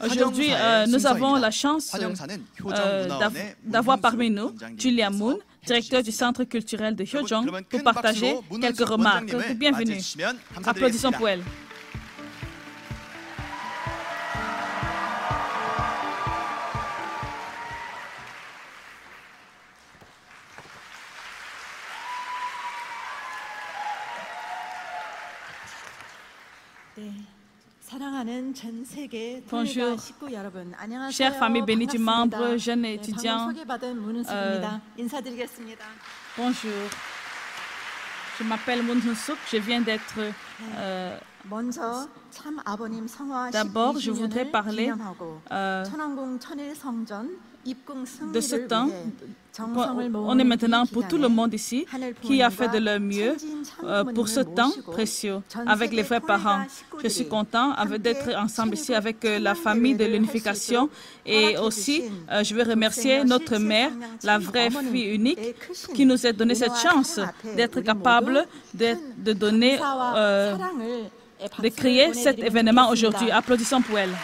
Aujourd'hui, nous avons la chance d'avoir parmi nous Julia Moon, directeur du Centre culturel de Hyojong, pour partager quelques remarques. Bienvenue. Applaudissons pour elle. Bonjour, chère famille bénie du membre, jeunes étudiants. Bonjour, je m'appelle Moon Hoon-suk, je viens d'être... D'abord, je voudrais parler de ce temps. On est maintenant pour tout le monde ici qui a fait de leur mieux pour ce temps précieux avec les vrais parents. Je suis content d'être ensemble ici avec la famille de l'unification et aussi je veux remercier notre mère, la vraie fille unique, qui nous a donné cette chance d'être capable de donner, de créer cet événement aujourd'hui. Applaudissons pour elle.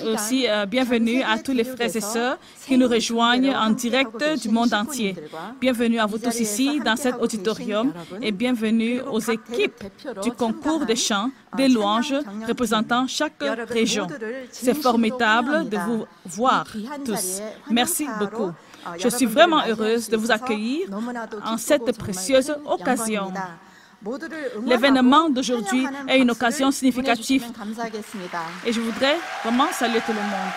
Aussi, bienvenue à tous les frères et sœurs qui nous rejoignent en direct du monde entier. Bienvenue à vous tous ici dans cet auditorium et bienvenue aux équipes du concours des chants, des louanges représentant chaque région. C'est formidable de vous voir tous. Merci beaucoup. Je suis vraiment heureuse de vous accueillir en cette précieuse occasion. L'événement d'aujourd'hui est une occasion significative et je voudrais vraiment saluer tout le monde.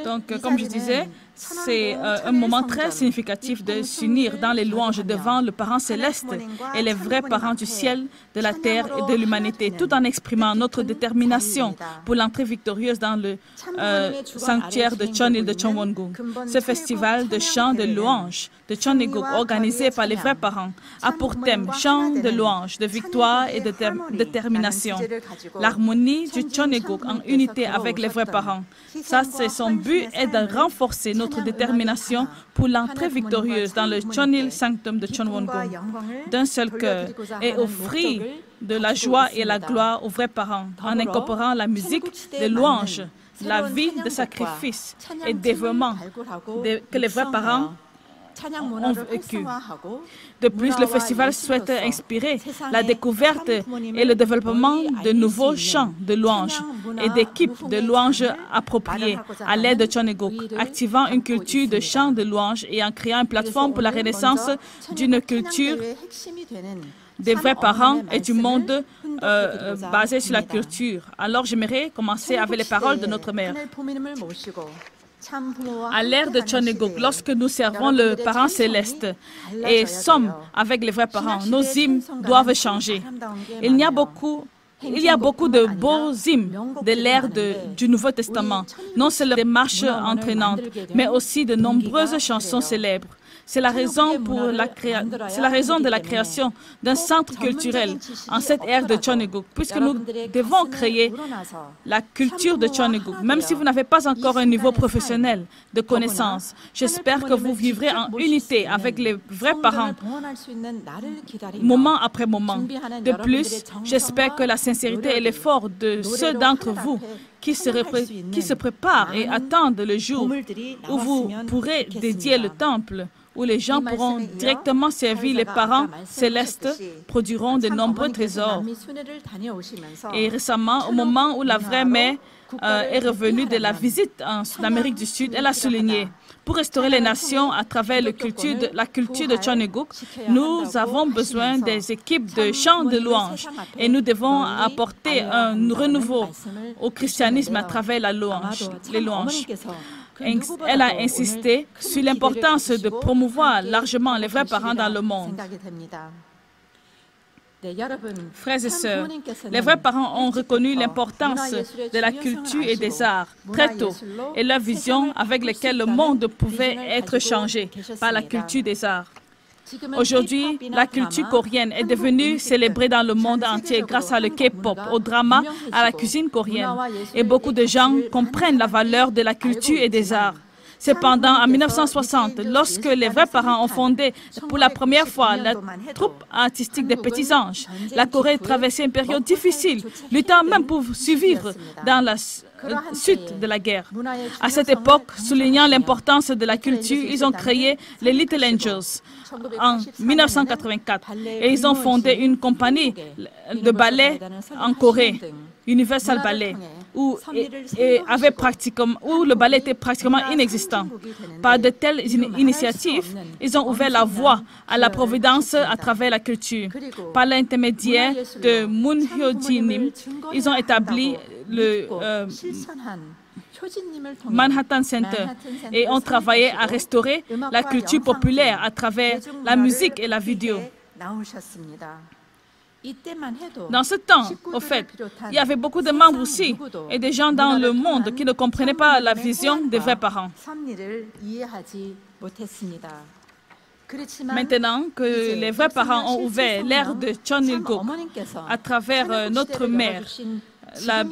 Donc, comme je disais, c'est un moment très significatif de s'unir dans les louanges devant le parent céleste et les vrais parents du ciel, de la terre et de l'humanité, tout en exprimant notre détermination pour l'entrée victorieuse dans le sanctuaire de Cheonil de Cheonwon-gung. Ce festival de chants de louanges de Cheonil-guk, organisé par les vrais parents, a pour thème chants de louanges, de victoire et de détermination. L'harmonie du Cheonil-guk en unité avec les vrais parents. Ça, c'est son but, est de renforcer notre détermination pour l'entrée victorieuse dans le Cheonil Sanctum de Cheonwon-gung d'un seul cœur et offrir de la joie et la gloire aux vrais parents en incorporant la musique de louanges, la vie de sacrifice et dévouement que les vrais parents ont vécu. De plus, le festival souhaite inspirer la découverte et le développement de nouveaux chants de louanges et d'équipes de louanges appropriées à l'aide de Cheonil-guk, activant une culture de chants de louanges et en créant une plateforme pour la renaissance d'une culture des vrais parents et du monde basé sur la culture. Alors, j'aimerais commencer avec les paroles de notre mère. À l'ère de Cheonil-guk, lorsque nous servons le parent céleste et sommes avec les vrais parents, nos hymnes doivent changer. Il y a beaucoup de beaux hymnes de l'ère du Nouveau Testament, non seulement des marches entraînantes, mais aussi de nombreuses chansons célèbres. C'est la raison de la création d'un centre culturel en cette ère de Cheonil-guk, puisque nous devons créer la culture de Cheonil-guk. Même si vous n'avez pas encore un niveau professionnel de connaissance, j'espère que vous vivrez en unité avec les vrais parents, moment après moment. De plus, j'espère que la sincérité et l'effort de ceux d'entre vous qui se préparent et attendent le jour où vous pourrez dédier le temple, où les gens pourront directement servir les parents célestes, produiront de nombreux trésors. Et récemment, au moment où la vraie mère est revenue de la visite en Amérique du Sud, elle a souligné: pour restaurer les nations à travers la culture de Cheonil-guk, nous avons besoin des équipes de chants de louanges et nous devons apporter un renouveau au christianisme à travers les louanges. Elle a insisté sur l'importance de promouvoir largement les vrais parents dans le monde. Frères et sœurs, les vrais parents ont reconnu l'importance de la culture et des arts très tôt et leur vision avec laquelle le monde pouvait être changé par la culture des arts. Aujourd'hui, la culture coréenne est devenue célébrée dans le monde entier grâce à le K-pop, au drama, à la cuisine coréenne. Et beaucoup de gens comprennent la valeur de la culture et des arts. Cependant, en 1960, lorsque les vrais parents ont fondé pour la première fois la troupe artistique des Petits Anges, la Corée traversait une période difficile, luttant même pour survivre dans la suite de la guerre. À cette époque, soulignant l'importance de la culture, ils ont créé les Little Angels en 1984 et ils ont fondé une compagnie de ballet en Corée, Universal Ballet, où le ballet était pratiquement inexistant. Par de telles initiatives, ils ont ouvert la voie à la providence à travers la culture. Par l'intermédiaire de Moon Hyo-ji-nim, ils ont établi le Manhattan Center et ont travaillé à restaurer la culture populaire à travers la musique et la vidéo. Dans ce temps, au fait, il y avait beaucoup de membres aussi et des gens dans le monde qui ne comprenaient pas la vision des vrais parents. Maintenant que les vrais parents ont ouvert l'ère de Chon Il-guk à travers notre mère, la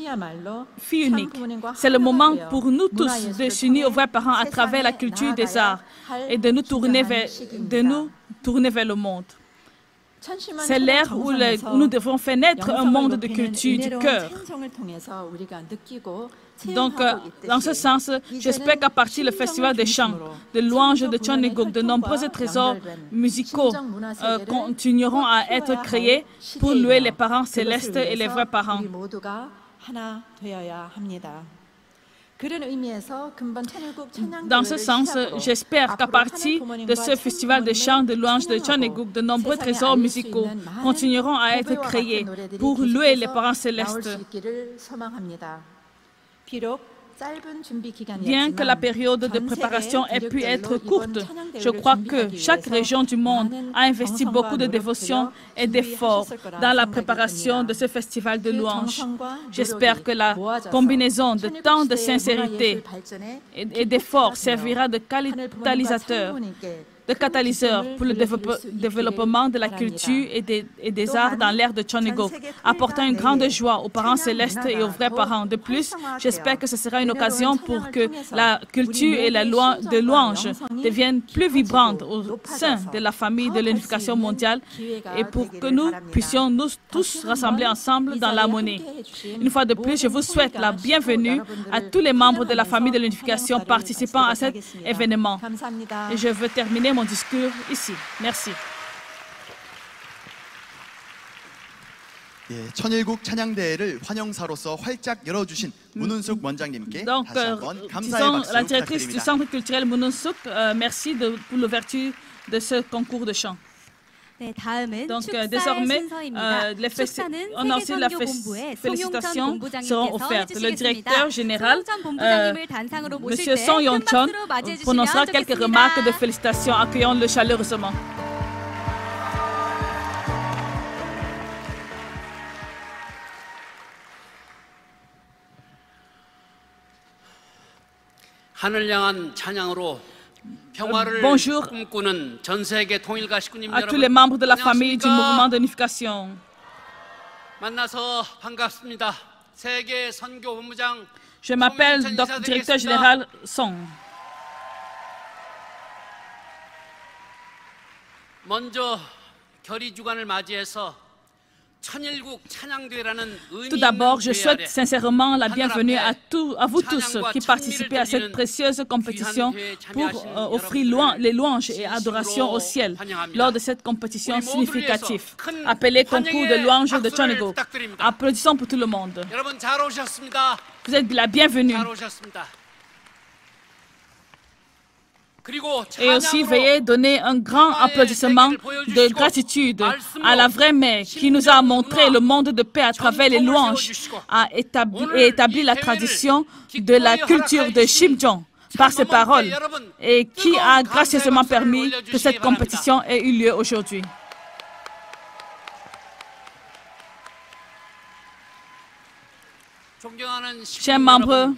fille unique, c'est le moment pour nous tous de s'unir aux vrais parents à travers la culture des arts et de nous tourner vers le monde. C'est l'ère où nous devons faire naître un monde de culture du cœur. Donc, dans ce sens, j'espère qu'à partir du Festival des chants, de louanges de Chon Il-guk, de nombreux trésors musicaux continueront à être créés pour louer les parents célestes et les vrais parents. Dans ce sens, j'espère qu'à partir de ce festival de chants de louanges de Chon Il-guk, de nombreux trésors musicaux continueront à être créés pour louer les parents célestes. Bien que la période de préparation ait pu être courte, je crois que chaque région du monde a investi beaucoup de dévotion et d'efforts dans la préparation de ce festival de louanges. J'espère que la combinaison de tant de sincérité et d'efforts servira de catalyseur pour le développement de la culture et des arts dans l'ère de Chon Il-guk, apportant une grande joie aux parents célestes et aux vrais parents. De plus, j'espère que ce sera une occasion pour que la culture et la louange deviennent plus vibrantes au sein de la famille de l'unification mondiale et pour que nous puissions nous tous rassembler ensemble dans l'harmonie. Une fois de plus, je vous souhaite la bienvenue à tous les membres de la famille de l'unification participant à cet événement. Et je veux terminer mon discours ici. Merci. 천일국 찬양대회를 환영사로서 활짝 열어주신 문은숙 원장님께 Donc, 다시 한번 감사의 disons, 박수 la directrice du 부탁드립니다. Centre culturel Moon Il-suk, merci pour l'ouverture de ce concours de chant. Donc, désormais, on a aussi la félicitations seront offertes. Le directeur général, M. Song Yong-chon, prononcera quelques remarques de félicitations. Accueillons-le chaleureusement. 하늘 향한 찬양으로 평화를 Bonjour 꿈꾸는 전 세계 통일가 식구님 à tous les 여러분, membres de la famille du mouvement 안녕하십니까? d'unification. 만나서 반갑습니다. 세계 선교 본부장 Je m'appelle directeur général Song. 먼저 결의 주간을 맞이해서 Tout d'abord, je souhaite sincèrement la bienvenue à vous tous qui participez à cette précieuse compétition pour offrir les louanges et adorations au ciel lors de cette compétition significative, appelée concours de louanges de Chon Il-guk. Applaudissons pour tout le monde. Vous êtes la bienvenue. Et aussi, veuillez donner un grand applaudissement de gratitude à la vraie mère qui nous a montré le monde de paix à travers les louanges et établi la tradition de la culture de Shimjong par ses paroles et qui a gracieusement permis que cette compétition ait eu lieu aujourd'hui. Chers membres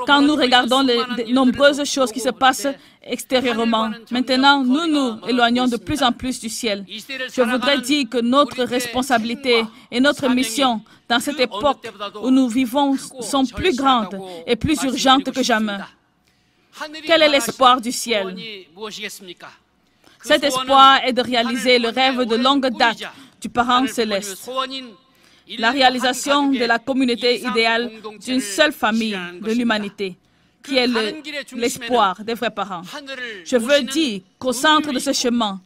Quand nous regardons les nombreuses choses qui se passent extérieurement, maintenant, nous nous éloignons de plus en plus du ciel. Je voudrais dire que notre responsabilité et notre mission dans cette époque où nous vivons sont plus grandes et plus urgentes que jamais. Quel est l'espoir du ciel? Cet espoir est de réaliser le rêve de longue date du parent céleste. La réalisation de la communauté idéale d'une seule famille de l'humanité, qui est l'espoir des vrais parents. Je veux dire qu'au centre de ce chemin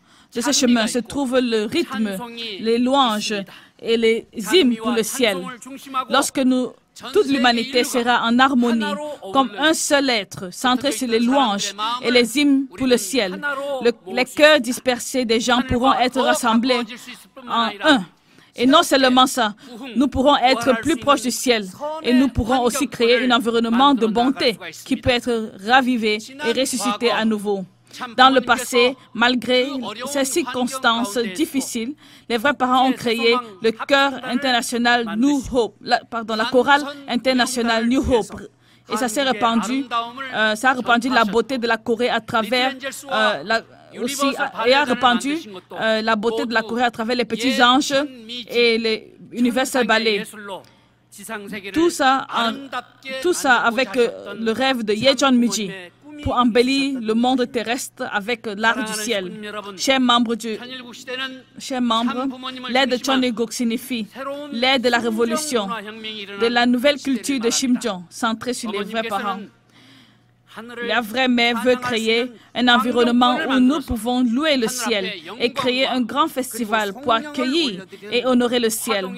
se trouve le rythme, les louanges et les hymnes pour le ciel. Lorsque toute l'humanité sera en harmonie, comme un seul être, centré sur les louanges et les hymnes pour le ciel, les cœurs dispersés des gens pourront être rassemblés en un. Et non seulement ça, nous pourrons être plus proches du ciel et nous pourrons aussi créer un environnement de bonté qui peut être ravivé et ressuscité à nouveau. Dans le passé, malgré ces circonstances difficiles, les vrais parents ont créé le chœur international New Hope, la chorale internationale New Hope. Et ça s'est répandu, ça a répandu la beauté de la Corée à travers a répandu la beauté de la Corée à travers les petits anges et les Universal Ballet. Tout ça avec le rêve de Yejeon Muji pour embellir le monde terrestre avec l'art du ciel. Chers membres, l'ère de Cheonilguk signifie l'ère de la révolution, de la nouvelle culture de Shimjong, centrée sur les vrais parents. La vraie mère veut créer un environnement où nous pouvons louer le ciel et créer un grand festival pour accueillir et honorer le ciel.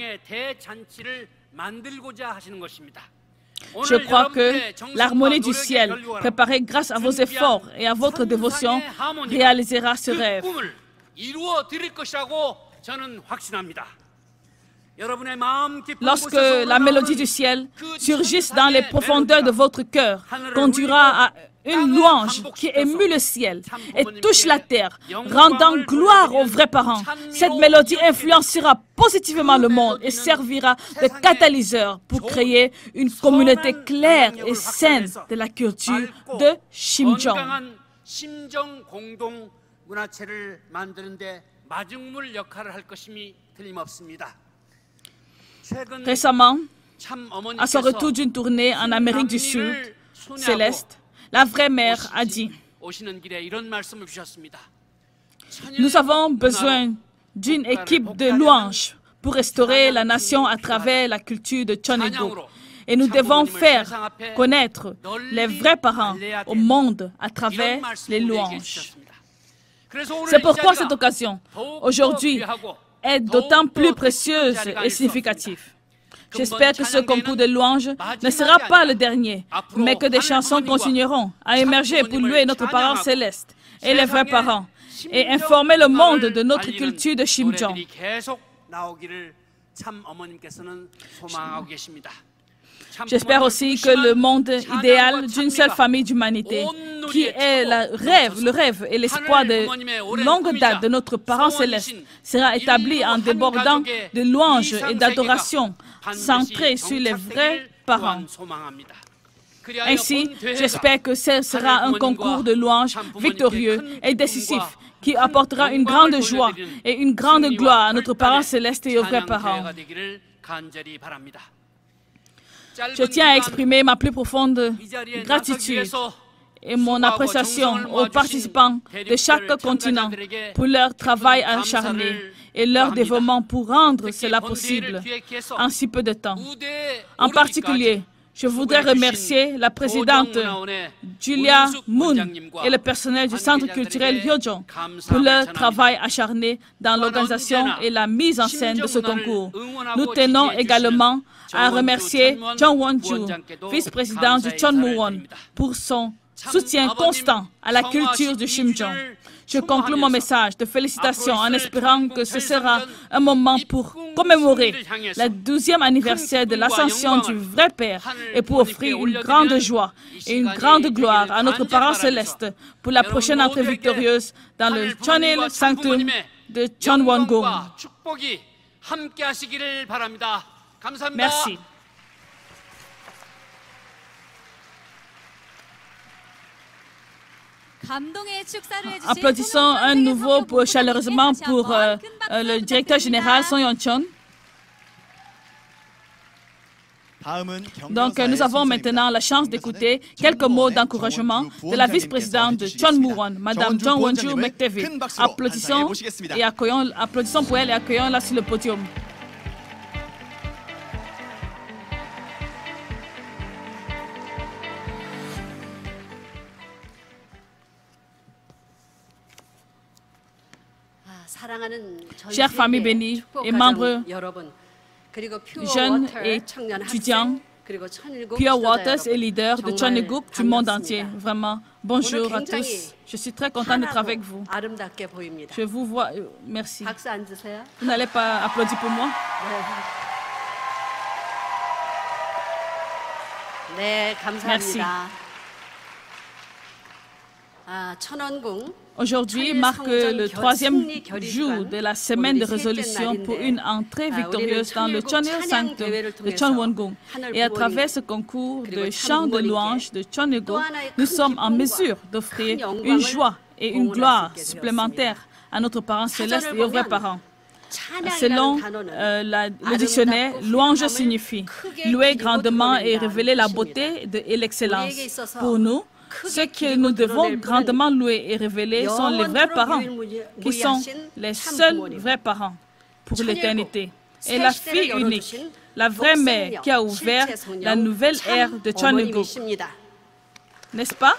Je crois que l'harmonie du ciel, préparée grâce à vos efforts et à votre dévotion, réalisera ce rêve. Lorsque la mélodie du ciel surgisse dans les profondeurs de votre cœur, conduira à une louange qui émue le ciel et touche la terre, rendant gloire aux vrais parents. Cette mélodie influencera positivement le monde et servira de catalyseur pour créer une communauté claire et saine de la culture de Shimjong. Récemment, à son retour d'une tournée en Amérique du Sud, Céleste, la vraie mère a dit: nous avons besoin d'une équipe de louanges pour restaurer la nation à travers la culture de Cheonilguk. Et nous devons faire connaître les vrais parents au monde à travers les louanges. C'est pourquoi cette occasion, aujourd'hui, est d'autant plus précieuse et significative. J'espère que ce concours de louanges ne sera pas le dernier, mais que des chansons continueront à émerger pour louer notre parent céleste et les vrais parents et informer le monde de notre culture de Shimjong. J'espère aussi que le monde idéal d'une seule famille d'humanité, qui est le rêve et l'espoir de longue date de notre parent céleste, sera établi en débordant de louanges et d'adoration centrées sur les vrais parents. Ainsi, j'espère que ce sera un concours de louanges victorieux et décisif qui apportera une grande joie et une grande gloire à notre parent céleste et aux vrais parents. Je tiens à exprimer ma plus profonde gratitude et mon appréciation aux participants de chaque continent pour leur travail acharné et leur dévouement pour rendre cela possible en si peu de temps. En particulier, je voudrais remercier la présidente Julia Moon et le personnel du Centre culturel Hyojong pour leur travail acharné dans l'organisation et la mise en scène de ce concours. Nous tenons également à remercier Jung Won-ju, vice-président du Chonmuwon, pour son soutien constant à la culture du Shimjong. Je conclue mon message de félicitations en espérant que ce sera un moment pour commémorer le 12e anniversaire de l'ascension du vrai Père et pour offrir une grande joie et une grande gloire à notre parent céleste pour la prochaine entrée victorieuse dans le Cheonil Sanctum de Cheonwon-gung. Merci. Applaudissons un nouveau chaleureusement pour le directeur général Song Yeon-chon. Donc, nous avons maintenant la chance d'écouter quelques mots d'encouragement de la vice-présidente de Chon Moo-won, Madame Jung Won-ju McDavid. Applaudissons pour elle et accueillons-la sur le podium. Chère famille bénie et membres jeunes et étudiants, Pure Waters et leaders de Cheonilguk du monde entier. Vraiment, bonjour à tous. Je suis très contente d'être avec vous. Je vous vois. Merci. Vous n'allez pas applaudir pour moi? Merci. Aujourd'hui marque le 3e jour de la semaine de résolution pour une entrée victorieuse dans le Cheonil Sanctum de Cheonwon-gung. Et à travers ce concours de chants de louange de Cheonilguk, nous sommes en mesure d'offrir une joie et une gloire supplémentaires à notre parent céleste et aux vrais parents. Selon le dictionnaire, louange signifie louer grandement et révéler la beauté et l'excellence. Pour nous, ce que nous devons grandement louer et révéler sont les vrais parents, qui sont les seuls vrais parents pour l'éternité. Et la fille unique, la vraie mère qui a ouvert la nouvelle ère de Cheonilguk. N'est-ce pas?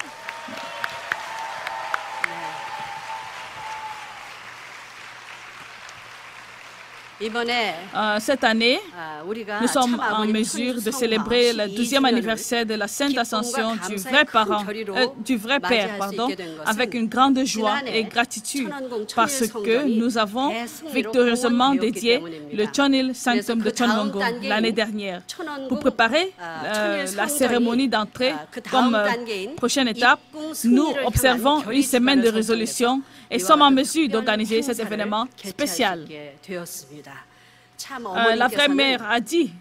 Cette année, nous sommes en mesure de célébrer le 12e anniversaire de la Sainte Ascension du vrai Père, avec une grande joie et gratitude parce que nous avons victorieusement dédié le Cheonil Sanctum de Cheonwon-gung l'année dernière. Pour préparer la cérémonie d'entrée comme prochaine étape, nous observons une semaine de résolution et sommes en mesure d'organiser cet événement spécial. La vraie mère a dit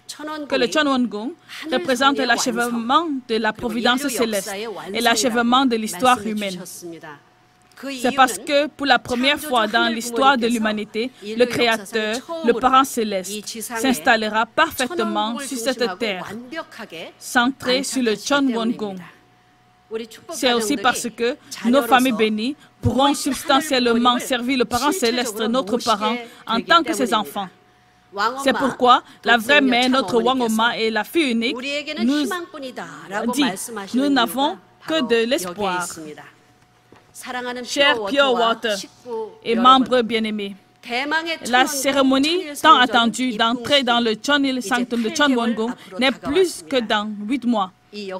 que le Cheonwon-gung représente l'achèvement de la providence céleste et l'achèvement de l'histoire humaine. C'est parce que pour la première fois dans l'histoire de l'humanité, le Créateur, le Parent céleste, s'installera parfaitement sur cette terre, centrée sur le Cheonwon-gung. C'est aussi parce que nos familles bénies pourront substantiellement servir le Parent céleste, notre parent, en tant que ses enfants. C'est pourquoi la vraie mère, notre Wangoma et la fille unique, nous dit, nous n'avons que de l'espoir. Chers Pure Water et membres bien-aimés, la cérémonie tant attendue d'entrer dans le Cheonil Sanctum de Cheonwon-gung n'est plus que dans 8 mois.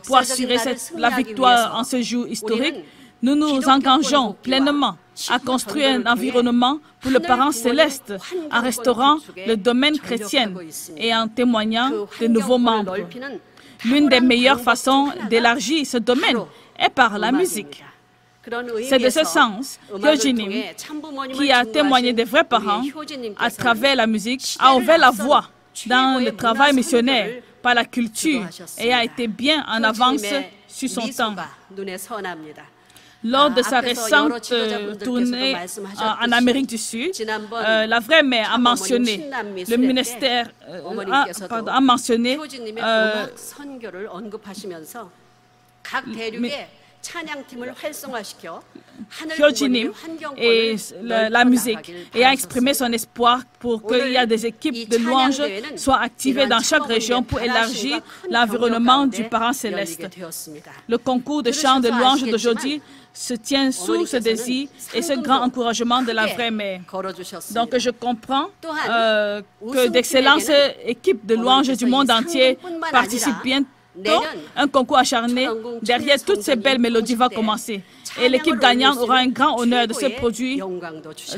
Pour assurer la victoire en ce jour historique, nous nous engageons pleinement à construire un environnement pour le Parent céleste en restaurant le domaine chrétien et en témoignant de nouveaux membres. L'une des meilleures façons d'élargir ce domaine est par la musique. C'est de ce sens que Jinim, qui a témoigné des vrais parents à travers la musique, a ouvert la voie dans le travail missionnaire par la culture et a été bien en avance sur son temps. Lors de sa récente tournée en Amérique du Sud, la vraie mère a mentionné, le ministère a mentionné Hyojinim et la musique et a exprimé son espoir pour qu'il y ait des équipes de louanges soient activées dans chaque région pour élargir l'environnement du Parent céleste. Le concours de chants de louanges d'aujourd'hui se tient sous ce désir et ce grand encouragement de la vraie mère. Donc je comprends que d'excellentes équipes de louanges du monde entier participent bientôt. Un concours acharné derrière toutes ces belles mélodies va commencer. Et l'équipe gagnante aura un grand honneur de se produire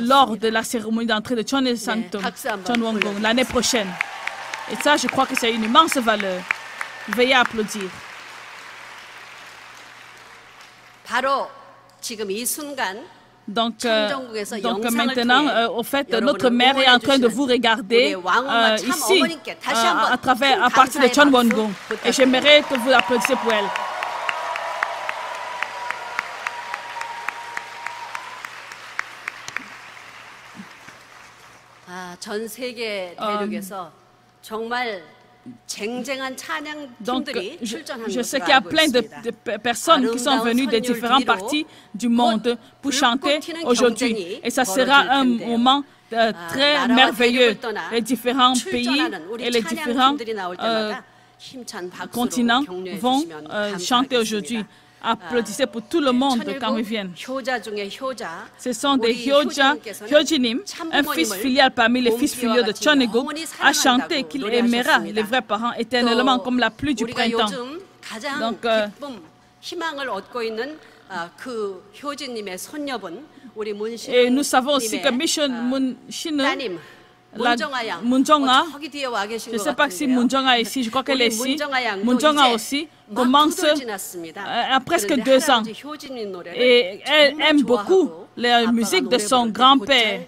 lors de la cérémonie d'entrée de Cheonil Sanctum, Cheonwon-gung, l'année prochaine. Et ça, je crois que c'est une immense valeur. Veuillez applaudir. Donc maintenant, au fait, notre mère est en train de vous regarder ici, à partir de Cheonwon-gung. Et j'aimerais que vous applaudissiez pour elle. 전 세계 대륙에서 정말 쟁쟁한 찬양 Donc, 팀들이 출전한 je sais 것으로 qu'il y a 알고 plein 있습니다. personnes qui sont venues des différentes parties du monde pour chanter aujourd'hui. Et ça sera un moment très merveilleux. Les différents pays et les différents continents vont chanter aujourd'hui. Applaudissez pour tout le monde quand ils viennent. Ce sont des Hyojinim, un fils filial parmi les fils filiaux de Cheoneguk, a chanté qu'il aimera les vrais parents éternellement comme la pluie du printemps. Donc, et nous savons aussi que Moon Shin, Moonjong-a, je ne sais pas si Moonjong-a est ici, je crois qu'elle est ici. Moonjong-a aussi commence à presque 2 ans. Et elle aime beaucoup la musique de son grand-père,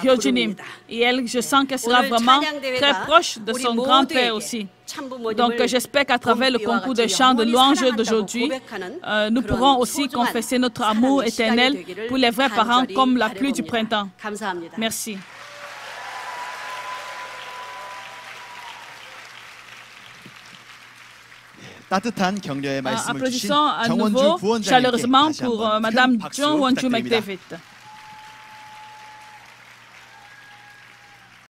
Hyojinim. Et elle, je sens qu'elle sera vraiment très proche de son grand-père aussi. Donc j'espère qu'à travers le concours de chant de louange d'aujourd'hui, nous pourrons aussi confesser notre amour éternel pour les vrais parents comme la pluie du printemps. Merci. Applaudissons à nouveau chaleureusement pour Madame Jeon Won-ju McDavid.